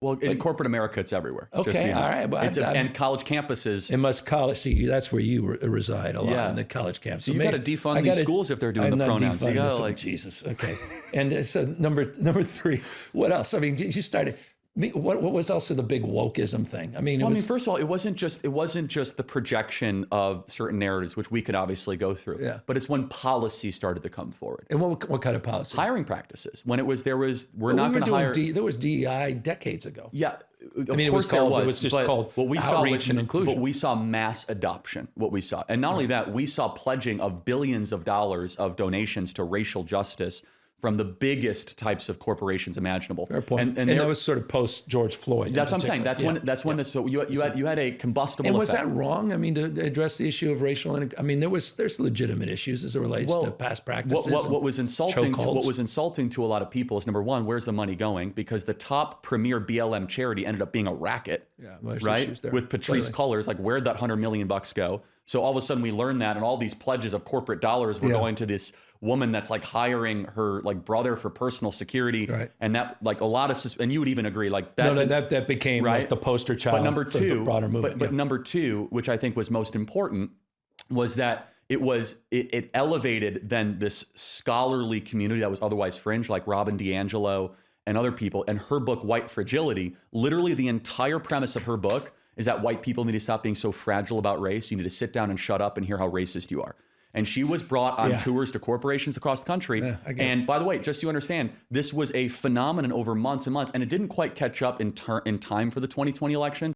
Well, in corporate America, it's everywhere. Okay, just so you know. all right. Well, and college campuses. in most college, see, that's where you reside a lot, in the college campus. So you got to defund these schools if they're doing the pronouns. You gotta, like, Jesus. Okay. And so number 3, what else? I mean, you started. What was also the big wokeism thing? I mean, first of all, it wasn't just the projection of certain narratives, which we could obviously go through. Yeah. But it's when policy started to come forward. And what kind of policy? Hiring practices. When we're not going to hire. There was DEI decades ago. Yeah. I mean, it was just called outreach and inclusion. But we saw mass adoption, what we saw. And not only that, we saw pledging of billions of dollars of donations to racial justice from the biggest types of corporations imaginable. Fair point. And that was sort of post George Floyd. That's what I'm saying. That's when this. So you had a combustible. And was effect. that wrong? I mean, to address the issue of racial. I mean, there's legitimate issues as it relates to past practices. What was insulting? What was insulting to a lot of people is, number one, where's the money going? Because the top premier BLM charity ended up being a racket. Yeah, right. With Patrice Cullors, like, where'd that $100 million go? So all of a sudden we learned that, and all these pledges of corporate dollars were going to this woman that's like hiring her like brother for personal security, and that like a lot of and you would even agree like that. No, that became like the poster child. But number two, for the broader movement. But number two, which I think was most important, was that it elevated then this scholarly community that was otherwise fringe, like Robin DiAngelo and other people, and her book White Fragility. Literally, the entire premise of her book is that white people need to stop being so fragile about race. You need to sit down and shut up and hear how racist you are. And she was brought on tours to corporations across the country. And by the way, just so you understand, this was a phenomenon over months and months, and it didn't quite catch up in time for the 2020 election.